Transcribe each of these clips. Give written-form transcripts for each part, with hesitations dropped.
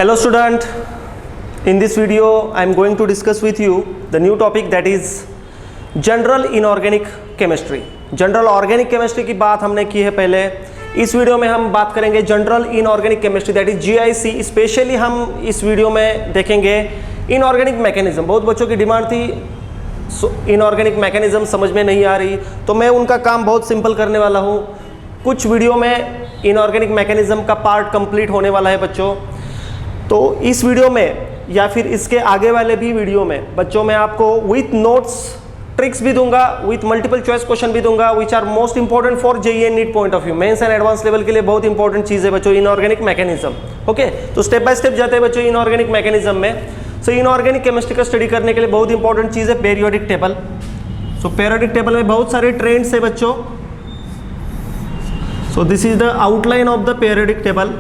Hello student, in this video I am going to discuss with you the new topic that is General Inorganic Chemistry. General Organic Chemistry की बात हमने की है पहले. इस video में हम बात करेंगे General Inorganic Chemistry that is GIC. Specially हम इस वीडियो में देखेंगे इनऑर्गेनिक मैकेनिज्म. बहुत बच्चों की डिमांड थी इनऑर्गेनिक मैकेनिज्म समझ में नहीं आ रही, तो मैं उनका काम बहुत सिंपल करने वाला हूँ. कुछ वीडियो में इनऑर्गेनिक मैकेनिज्म का पार्ट कंप्लीट होने वाला है बच्चों. तो इस वीडियो में या फिर इसके आगे वाले भी वीडियो में बच्चों मैं आपको विथ नोट्स ट्रिक्स भी दूंगा, विथ मल्टीपल चॉइस क्वेश्चन भी दूंगा, which are most important for JEE and NEET point of view. Mains and advance level के लिए बहुत इंपॉर्टेंट चीज़ है बच्चों इनऑर्गेनिक मैकेनिज्म. ओके, तो स्टेप बाय स्टेप जाते हैं बच्चों इनऑर्गेनिक मैकेनिज्म में. सो इनऑर्गेनिक केमिस्ट्री का स्टडी करने के लिए बहुत इंपॉर्टेंट चीज़ है periodic table. So periodic table में बहुत सारे ट्रेंड्स है बच्चों. So this is the outline of the periodic table.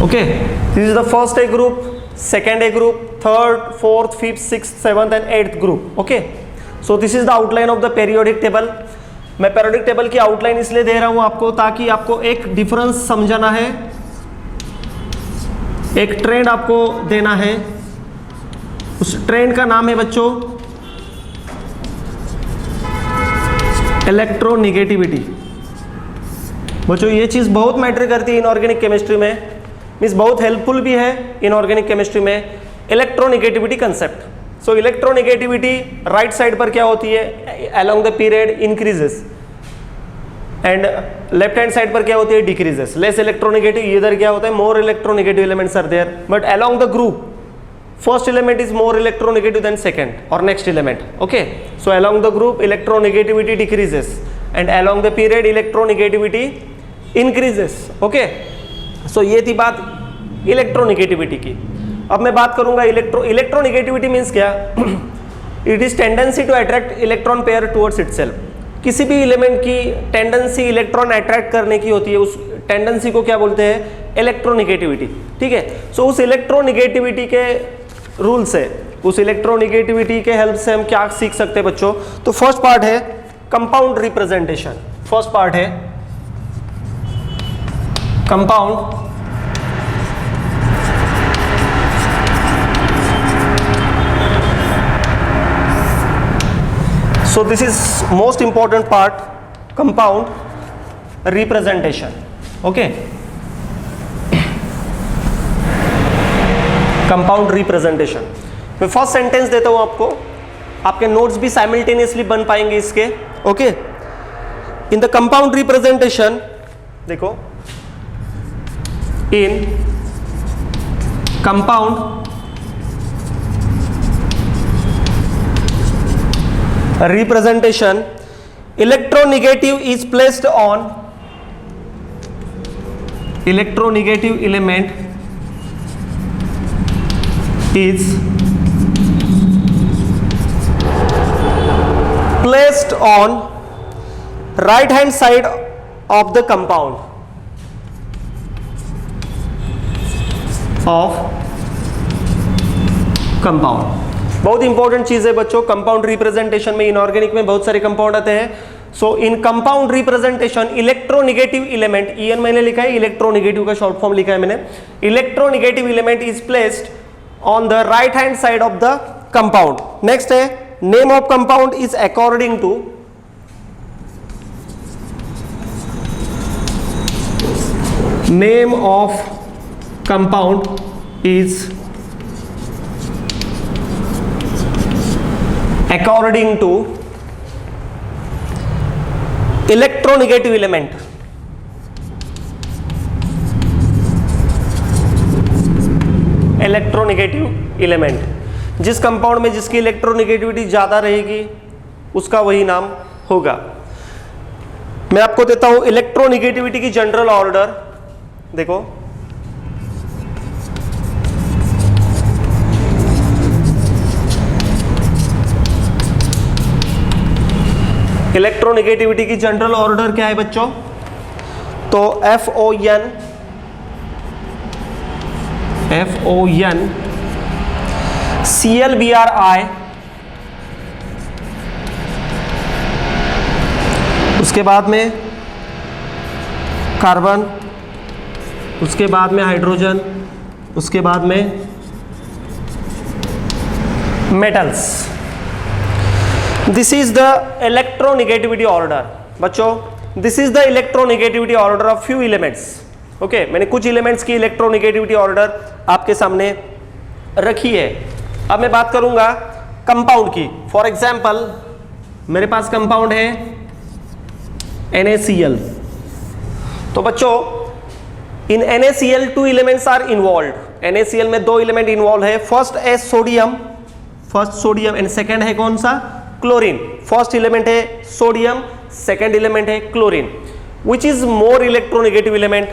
Okay, this is the first A group, second A group, third, fourth, fifth, sixth, seventh and eighth group. Okay, so this is the outline of the periodic table. मैं periodic table की outline इसलिए दे रहा हूँ आपको ताकि आपको एक difference समझाना है, एक trend आपको देना है. उस trend का नाम है बच्चों इलेक्ट्रोनिगेटिविटी. बच्चों ये चीज़ बहुत मैटर करती है इनऑर्गेनिक केमिस्ट्री में, मीन्स बहुत हेल्पफुल भी है इनऑर्गेनिक केमिस्ट्री में. Electronegativity concept. So electronegativity right side पर क्या होती है, along the period increases, and left hand side पर क्या होती है, डिक्रीजेस. Less electronegative. इधर क्या होता है, more electronegative elements are there, but along the group first element is more electronegative than second or next element. Okay, so along the group electronegativity decreases and along the period electronegativity increases. Okay, so ये थी बात electronegativity की. अब मैं बात करूंगा electronegativity means क्या. It is tendency to attract electron pair towards itself. किसी भी एलिमेंट की टेंडेंसी इलेक्ट्रॉन अट्रैक्ट करने की होती है, उस टेंडेंसी को क्या बोलते हैं, इलेक्ट्रोनिगेटिविटी. ठीक है, सो उस इलेक्ट्रोनिगेटिविटी के रूल से, उस इलेक्ट्रोनिगेटिविटी के हेल्प से हम क्या सीख सकते हैं बच्चों. तो फर्स्ट पार्ट है कंपाउंड रिप्रेजेंटेशन. फर्स्ट पार्ट है compound so this is most important part, compound representation. okay, compound representation. मैं फर्स्ट सेंटेंस देता हूं आपको, आपके नोट्स भी साइमल्टेनियसली बन पाएंगे इसके. Okay, in the compound representation देखो, in compound representation electronegative is placed on electronegative element is placed on right hand side of the compound of compound. बहुत इंपॉर्टेंट चीज है बच्चों कंपाउंड रिप्रेजेंटेशन में. इनऑर्गेनिक में बहुत सारे कंपाउंड आते हैं. So in compound representation electronegative element, EN मैंने लिखा है, इलेक्ट्रोनिगेटिव का शॉर्ट फॉर्म लिखा है मैंने. Electronegative element is placed on the right hand side of the compound. Next है name of compound is according to name of compound is according to electronegative element. Electronegative element, जिस compound में जिसकी electronegativity ज्यादा रहेगी उसका वही नाम होगा. मैं आपको देता हूं इलेक्ट्रोनिगेटिविटी की जनरल ऑर्डर. देखो, इलेक्ट्रोनिगेटिविटी की जनरल ऑर्डर क्या है बच्चों, तो FON ClBrI, उसके बाद में कार्बन, उसके बाद में हाइड्रोजन, उसके बाद में metals. This is the electronegativity order बच्चों, this is the electronegativity order of few elements. Okay, मैंने कुछ एलिमेंट्स की इलेक्ट्रोनेगेटिविटी ऑर्डर आपके सामने रखी है। अब मैं बात करूंगा कंपाउंड की। फॉर एग्जाम्पल मेरे पास कंपाउंड है NaCl। तो बच्चों in NaCl 2 elements are involve. NaCl में 2 एलिमेंट इन्वॉल्व है। फर्स्ट है सोडियम, एंड सेकंड है कौन सा? क्लोरीन। फर्स्ट एलिमेंट है सोडियम, सेकंड एलिमेंट है chlorine. Which is more electronegative element?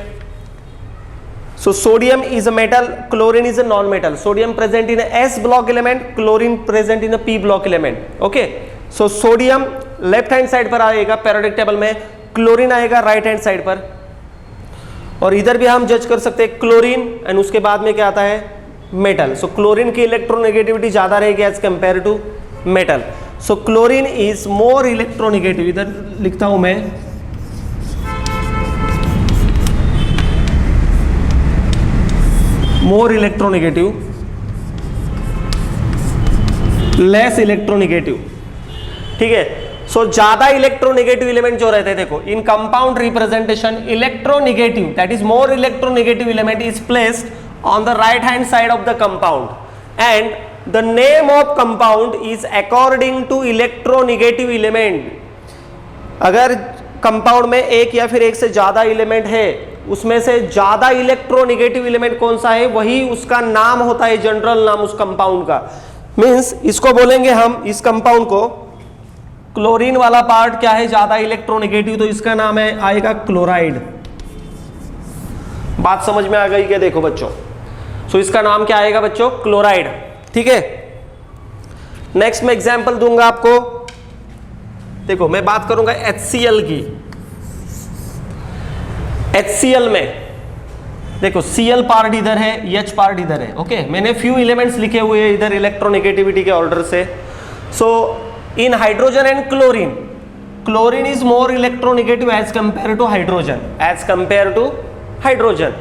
So sodium is a metal, chlorine is a non-metal. Sodium present in a S block element, chlorine present in a P block element. Okay. So sodium left hand side पर आएगा periodic table में, chlorine आएगा right hand side पर। और इधर भी हम जज कर सकते हैं क्लोरीन, एंड उसके बाद में क्या आता है? मेटल। सो क्लोरीन की इलेक्ट्रोनेगेटिविटी ज्यादा रहेगी as compare to metal. So chlorine is more electronegative. इधर लिखता हूं मैं, मोर इलेक्ट्रोनेगेटिव, लेस इलेक्ट्रोनेगेटिव। ठीक है। सो ज्यादा इलेक्ट्रोनेगेटिव एलिमेंट जो रहते हैं, देखो in compound representation electronegative, that is more electronegative element is placed on the right hand side of the compound and the name of compound is according to electronegative element. अगर compound में एक या फिर एक से ज्यादा एलिमेंट है, उसमें से ज्यादा इलेक्ट्रोनेगेटिव एलिमेंट कौन सा है, वही उसका नाम होता है, जनरल नाम उस कंपाउंड का। मींस इसको बोलेंगे हम, इस कंपाउंड को, क्लोरीन वाला पार्ट क्या है? ज्यादा इलेक्ट्रोनेगेटिव, तो इसका नाम है आएगा क्लोराइड। बात समझ में आ गई क्या? देखो बच्चों, सो इसका नाम क्या आएगा बच्चों? क्लोराइड। ठीक है। नेक्स्ट मैं एग्जांपल दूंगा आपको। देखो मैं बात करूंगा HCl की। HCl में देखो Cl पार्ट इधर है, H पार्ट इधर है। ओके, मैंने फ्यू एलिमेंट्स लिखे हुए हैं इधर इलेक्ट्रोनेगेटिविटी के ऑर्डर से। So in hydrogen and chlorine, chlorine is more electronegative as compare to hydrogen,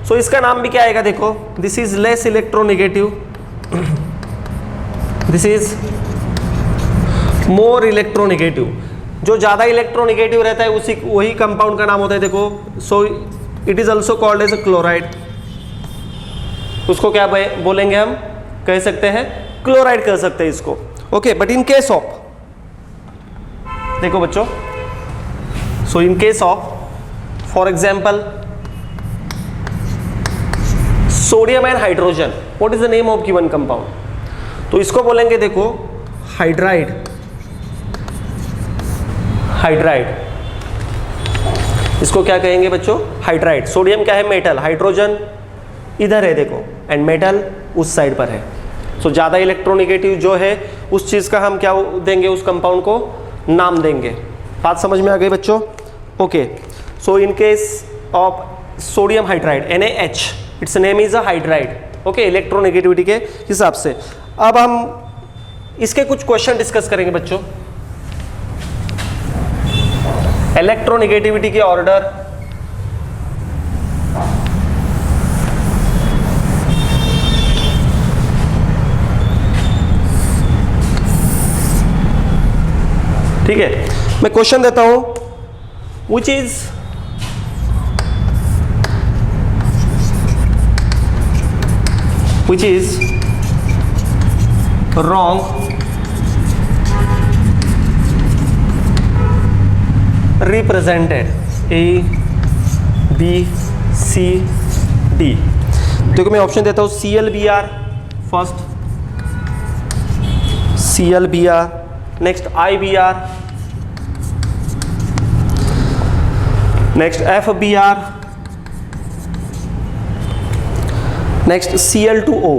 so इसका नाम भी क्या आएगा? देखो, this is less electronegative, this is more electronegative. जो ज्यादा इलेक्ट्रोनेगेटिव रहता है उसी वही कंपाउंड का नाम होता है। देखो, so it is also called as a chloride. उसको क्या बोलेंगे हम? कह सकते हैं क्लोराइड कह सकते हैं इसको। Okay, but in case of, देखो बच्चों, so in case of for example sodium and hydrogen, what is the name of given compound? तो इसको बोलेंगे देखो हाइड्राइड। इसको क्या कहेंगे बच्चों? हाइड्राइड। सोडियम क्या है? मेटल। हाइड्रोजन इधर है देखो, एंड मेटल उस साइड पर है। सो ज्यादा इलेक्ट्रोनेगेटिव जो है उस चीज का हम क्या देंगे? उस कंपाउंड को नाम देंगे। बात समझ में आ गई बच्चों? Okay, so in case of sodium hydride NaH, it's name is a hydride. Okay, electronegativity के हिसाब से। अब हम इसके कुछ क्वेश्चन डिस्कस करेंगे बच्चों। इलेक्ट्रोनेगेटिविटी के ऑर्डर, ठीक है। मैं क्वेश्चन देता हूं, which is wrong represented ABCD। देखो मैं ऑप्शन देता हूं ClBr first, ClBr, next IBr, next FBr, next Cl2O।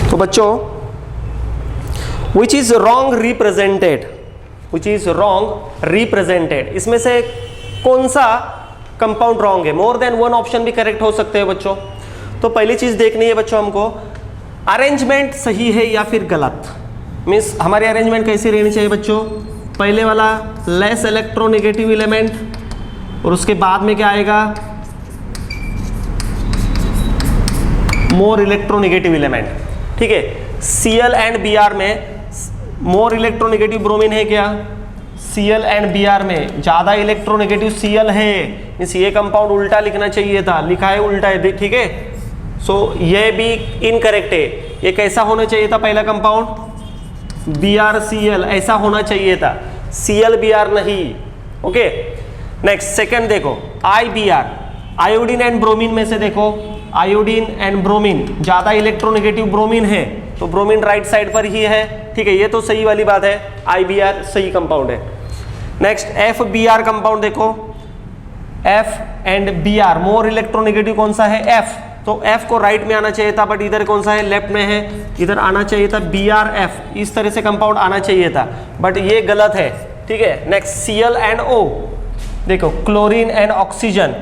तो बच्चों विच इज रॉन्ग रिप्रेजेंटेड, इसमें से कौन सा कंपाउंड रॉन्ग है? मोर देन वन ऑप्शन भी करेक्ट हो सकते हैं बच्चों। तो पहली चीज देखनी है बच्चों हमको, अरेंजमेंट सही है या फिर गलत, मीन्स हमारी अरेंजमेंट कैसी रहनी चाहिए बच्चों, पहले वाला लेस इलेक्ट्रोनेगेटिव एलिमेंट और उसके बाद में क्या आएगा, मोर इलेक्ट्रोनेगेटिव एलिमेंट। ठीक है, Cl एंड Br में मोर इलेक्ट्रोनेगेटिव ब्रोमीन है क्या, Cl एंड Br में ज़्यादा इलेक्ट्रोनेगेटिव Cl है, मीन्स ये कंपाउंड उल्टा लिखना चाहिए था, लिखा है उल्टा है, ठीक है। सो ये भी इनकरेक्ट है, ये कैसा होना चाहिए था पहला कंपाउंड, BrCl ऐसा होना चाहिए था, Cl-Br नहीं। ओके, नेक्स्ट सेकंड देखो IBr, आयोडीन एंड ब्रोमीन में से देखो, आयोडीन एंड ब्रोमीन ज़्यादा इलेक्ट्रोनेगेटिव ब्रोमीन है तो ब्रोमीन राइट साइड पर ही है। ठीक है, ये तो सही वाली बात है, IBr सही कंपाउंड है। नेक्स्ट FBr कंपाउंड देखो, F and Br more electronegative कौन सा है, F, तो F को राइट में आना चाहिए था बट इधर कौन सा है, लेफ्ट में है, इधर आना चाहिए था BrF, इस तरह से कंपाउंड आना चाहिए था बट ये गलत है। ठीक है, नेक्स्ट Cl एंड O देखो, chlorine and oxygen,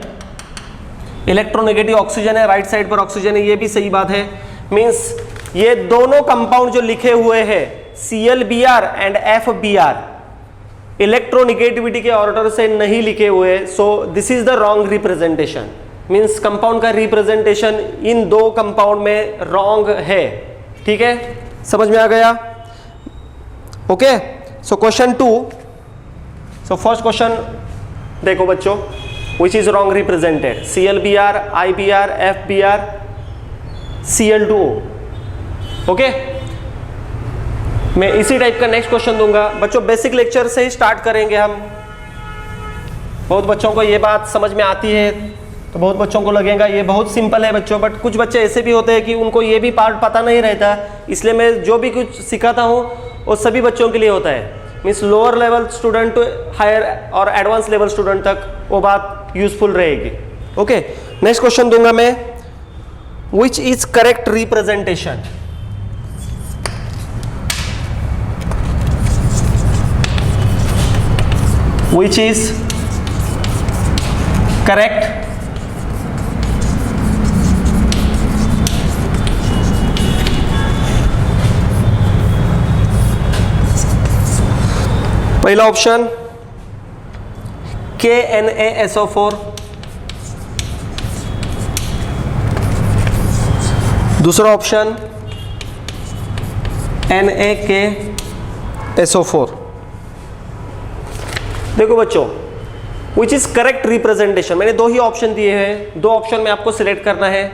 electronegative oxygen है, राइट साइड पर ऑक्सीजन है, ये भी सही बात है। मींस ये दोनों कंपाउंड जो लिखे हुए हैं Cl-Br एंड FBr इलेक्ट्रोनेगेटिविटी के ऑर्डर से नहीं लिखे हुए, सो this is the wrong representation, means compound का रिप्रेजेंटेशन इन दो कंपाउंड में रॉन्ग है। ठीक है, समझ में आ गया। Okay, so question 2, so first question देखो बच्चों, which is wrong represented, Cl-Br, IBr, FBr, Cl2O। Okay, मैं इसी टाइप का नेक्स्ट क्वेश्चन दूंगा बच्चों, बेसिक लेक्चर से ही स्टार्ट करेंगे हम। बहुत बच्चों को ये बात समझ में आती है तो बहुत बच्चों को लगेगा ये बहुत सिंपल है बच्चों, बट कुछ बच्चे ऐसे भी होते हैं कि उनको ये भी पार्ट पता नहीं रहता, इसलिए मैं जो भी कुछ सिखाता हूँ वो सभी बच्चों के लिए होता है, means lower level student to higher और एडवांस लेवल स्टूडेंट तक वो बात यूजफुल रहेगी। ओके, नेक्स्ट क्वेश्चन दूंगा मैं, which is correct representation, which is correct पहला ऑप्शन KNaSO4, दूसरा ऑप्शन NaKSO4। देखो बच्चों, विच इज करेक्ट रिप्रेजेंटेशन, मैंने दो ही ऑप्शन दिए हैं, दो ऑप्शन में आपको सिलेक्ट करना है।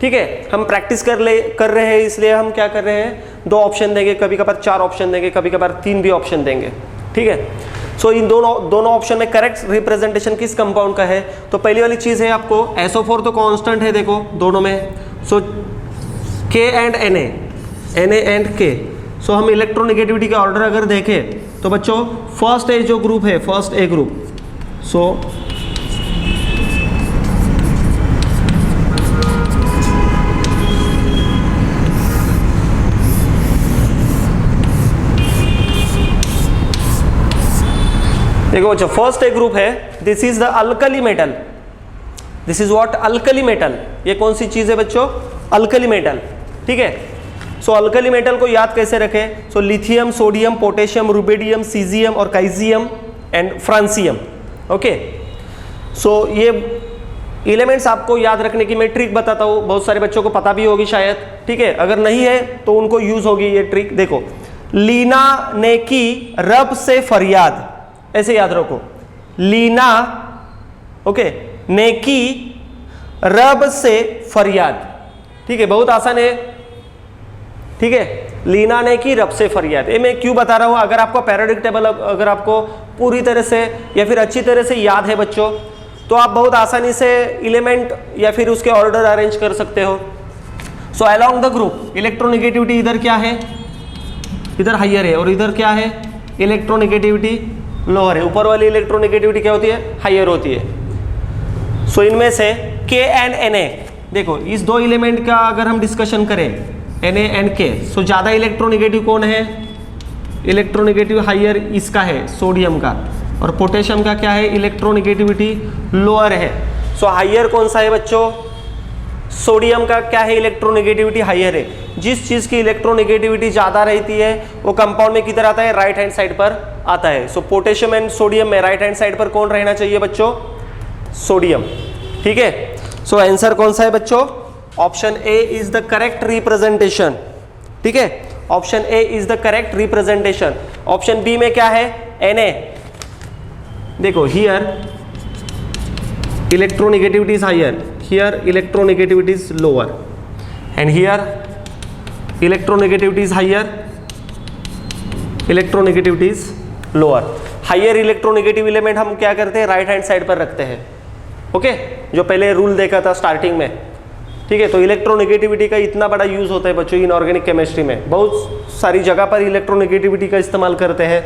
ठीक है, हम प्रैक्टिस कर रहे हैं इसलिए हम क्या कर रहे हैं, दो ऑप्शन देंगे, कभी कभार 4 ऑप्शन देंगे, कभी कभार 3 भी ऑप्शन देंगे। ठीक है, सो इन दोनों ऑप्शन में करेक्ट रिप्रेजेंटेशन किस कंपाउंड का है, तो पहली वाली चीज़ है आपको SO4 तो कांस्टेंट है देखो दोनों में, सो K and Na and K, सो हम इलेक्ट्रोनेगेटिविटी का ऑर्डर अगर देखें तो बच्चों फर्स्ट ए जो ग्रुप है, फर्स्ट ए ग्रुप, सो देखो बच्चों फर्स्ट ए ग्रुप है, this is the alkali metal, this is what, alkali metal, ये कौन सी चीज है बच्चों, अल्कली मेटल। ठीक है, सो अल्कली मेटल को याद कैसे रखें, so lithium, sodium, potassium, rubidium, caesium और काइजियम एंड फ्रांसियम। ओके, सो ये एलिमेंट्स आपको याद रखने की मैं ट्रिक बताता हूँ, बहुत सारे बच्चों को पता भी होगी शायद। ठीक है, अगर नहीं है तो उनको यूज होगी ये ट्रिक। देखो, लीना ने की रब से फरियाद, ऐसे याद रखो, लीना ओके ने की रब से फरियाद। ठीक है, बहुत आसान है। ठीक है, लीना ने की रब से फरियाद, ये मैं क्यों बता रहा हूँ, अगर आपको पैराडिक टेबल अगर आपको पूरी तरह से या फिर अच्छी तरह से याद है बच्चों, तो आप बहुत आसानी से एलिमेंट या फिर उसके ऑर्डर अरेंज कर सकते हो। सो अलोंग द ग्रुप इलेक्ट्रोनेगेटिविटी इधर क्या है, इधर हाइयर है और इधर क्या है, इलेक्ट्रोनेगेटिविटी लोअर है। ऊपर वाली इलेक्ट्रोनेगेटिविटी क्या होती है, हाइयर होती है। सो इनमें से K एंड Na, देखो इस दो एलिमेंट का अगर हम डिस्कशन करें Na एंड K, सो ज़्यादा इलेक्ट्रोनेगेटिव कौन है, इलेक्ट्रोनेगेटिव हाइयर इसका है सोडियम का, और पोटेशियम का क्या है, इलेक्ट्रोनेगेटिविटी लोअर है। सो हाइयर कौन सा है बच्चों, सोडियम का क्या है, इलेक्ट्रोनेगेटिविटी हाइयर है। जिस चीज़ की इलेक्ट्रोनेगेटिविटी ज़्यादा रहती है वो कंपाउंड में किधर आता है, राइट हैंड साइड पर आता है। सो पोटेशियम एंड सोडियम में राइट हैंड साइड पर कौन रहना चाहिए बच्चों, सोडियम। ठीक है, सो आंसर कौन सा है बच्चों, option A is the correct representation. ठीक है, option A is the correct representation. Option B में क्या है, Na। देखो here electronegativity is higher, here electronegativity is lower, and here electronegativity is higher, electronegativity is lower. Higher electronegative element हम क्या करते हैं, राइट हैंड साइड पर रखते हैं। ओके, जो पहले रूल देखा था स्टार्टिंग में। ठीक है, तो इलेक्ट्रोनेगेटिविटी का इतना बड़ा यूज होता है बच्चों इनऑर्गेनिक केमिस्ट्री में, बहुत सारी जगह पर इलेक्ट्रोनेगेटिविटी का इस्तेमाल करते हैं।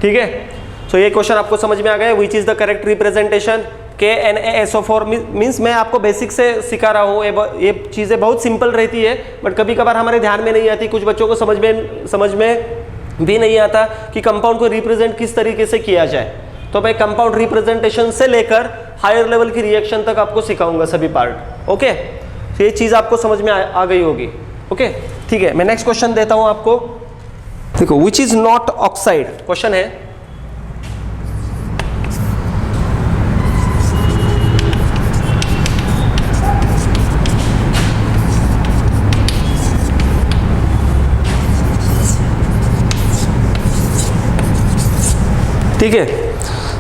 ठीक है, सो ये क्वेश्चन आपको समझ में आ गया, which is the correct representation KNaSO4 means मैं आपको बेसिक से सिखा रहा हूँ, ये चीज़ें बहुत सिंपल रहती है बट कभी कभार हमारे ध्यान में नहीं आती, कुछ बच्चों को समझ में भी नहीं आता कि कंपाउंड को रिप्रेजेंट किस तरीके से किया जाए। तो मैं कंपाउंड रिप्रेजेंटेशन से लेकर हायर लेवल की रिएक्शन तक आपको सिखाऊंगा सभी पार्ट। ओके, तो ये चीज़ आपको समझ में आ गई होगी। ओके, ठीक है, मैं नेक्स्ट क्वेश्चन देता हूँ आपको। देखो, विच इज नॉट ऑक्साइड क्वेश्चन है। ठीक है,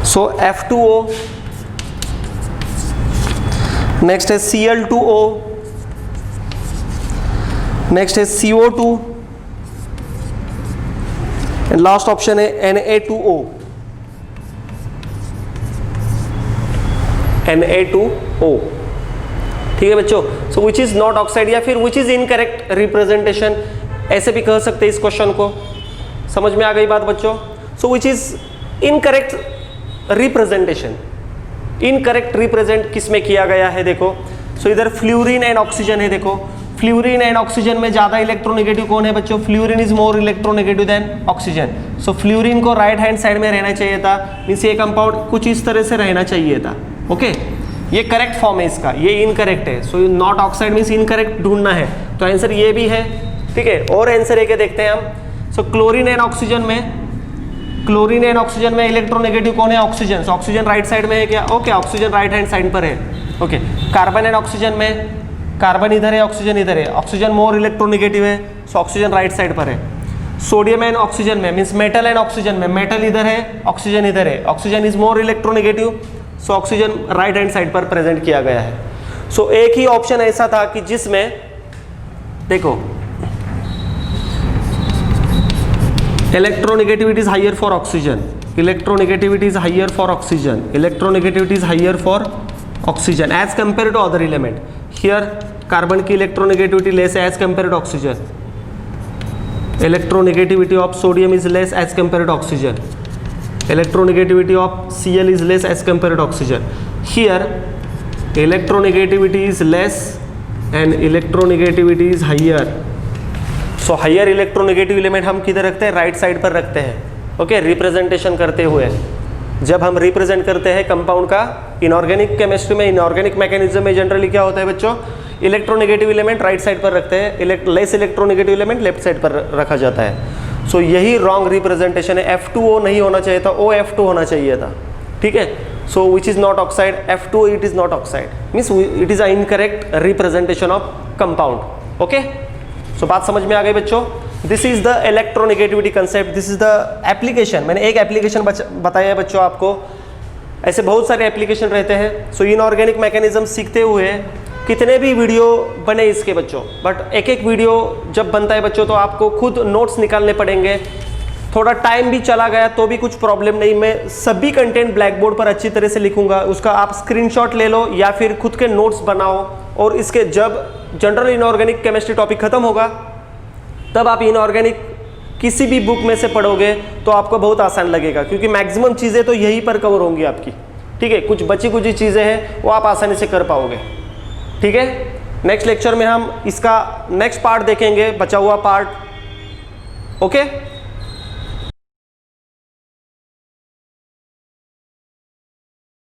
सो F2O, नेक्स्ट है Cl2O, नेक्स्ट है CO2 एंड लास्ट ऑप्शन है Na2O। Na2O। ठीक है बच्चों, so which is not oxide या फिर विच इज इनकरेक्ट रिप्रेजेंटेशन, ऐसे भी कह सकते हैं इस क्वेश्चन को। समझ में आ गई बात बच्चों। So which is incorrect representation, incorrect represent किस में किया गया है, देखो। सो इधर फ्लोरीन एंड ऑक्सीजन है। देखो, फ्लोरीन एंड ऑक्सीजन में ज्यादा इलेक्ट्रोनेगेटिव कौन है बच्चों, fluorine is more electronegative than oxygen. So fluorine को राइट हैंड साइड में रहना चाहिए था, मीन्स ये कंपाउंड कुछ इस तरह से रहना चाहिए था। ओके, ये करेक्ट फॉर्म है इसका, ये इनकरेक्ट है। So not oxide means incorrect ढूंढना है, तो आंसर ये भी है। ठीक है, और आंसर एक देखते हैं हम। सो क्लोरीन एंड ऑक्सीजन में, क्लोरीन एंड ऑक्सीजन में इलेक्ट्रोनेगेटिव कौन है, oxygen. So oxygen right side में है क्या, okay, oxygen right hand side पर है। ओके, कार्बन एंड ऑक्सीजन में, कार्बन इधर है, ऑक्सीजन इधर है, ऑक्सीजन मोर इलेक्ट्रोनेगेटिव है, सो ऑक्सीजन राइट साइड पर है। सोडियम एंड ऑक्सीजन में, मीन्स मेटल एंड ऑक्सीजन में, मेटल इधर है, ऑक्सीजन इधर है, oxygen is more electronegative, so oxygen right hand side पर प्रेजेंट किया गया है। सो एक ही ऑप्शन ऐसा था कि जिसमें देखो electronegativity is higher for oxygen, electronegativity is higher for oxygen, electronegativity is higher for oxygen as compared to other element. Here carbon की electronegativity less as compared to oxygen, electronegativity of sodium is less as compared to oxygen, electronegativity of Cl is less as compared to oxygen. Here electronegativity is less and electronegativity is higher. So higher electronegative element हम किधर रखते हैं, right side पर रखते हैं। Okay, representation करते हुए जब हम रिप्रेजेंट करते हैं कंपाउंड का इनऑर्गेनिक केमिस्ट्री में, इनऑर्गेनिक मैकेनिज्म में जनरली क्या होता है बच्चों, इलेक्ट्रोनेगेटिव एलिमेंट राइट साइड पर रखते हैं, less electronegative element left side पर रखा जाता है। सो यही रॉन्ग रिप्रेजेंटेशन है, F2O नहीं होना चाहिए था, OF2 होना चाहिए था। ठीक है, so which is not oxide, F2O it is not oxide, means it is a incorrect representation of compound. Okay, so बात समझ में आ गई बच्चों। This is the electronegativity concept, this is the application. मैंने एक एप्लीकेशन बताया है बच्चों आपको, ऐसे बहुत सारे एप्लीकेशन रहते हैं। सो इनऑर्गेनिक मैकेनिज्म सीखते हुए कितने भी वीडियो बने इसके बच्चों, बट एक एक वीडियो जब बनता है बच्चों तो आपको खुद नोट्स निकालने पड़ेंगे। थोड़ा टाइम भी चला गया तो भी कुछ प्रॉब्लम नहीं, मैं सभी कंटेंट ब्लैक बोर्ड पर अच्छी तरह से लिखूंगा, उसका आप स्क्रीनशॉट ले लो या फिर खुद के नोट्स बनाओ, और इसके जब जनरल इनऑर्गेनिक केमिस्ट्री टॉपिक खत्म होगा तब आप इनऑर्गेनिक किसी भी बुक में से पढ़ोगे तो आपको बहुत आसान लगेगा, क्योंकि मैक्सिमम चीज़ें तो यहीं पर कवर होंगी आपकी। ठीक है, कुछ बची कुछ चीज़ें हैं वो आप आसानी से कर पाओगे। ठीक है, नेक्स्ट लेक्चर में हम इसका नेक्स्ट पार्ट देखेंगे, बचा हुआ पार्ट। ओके।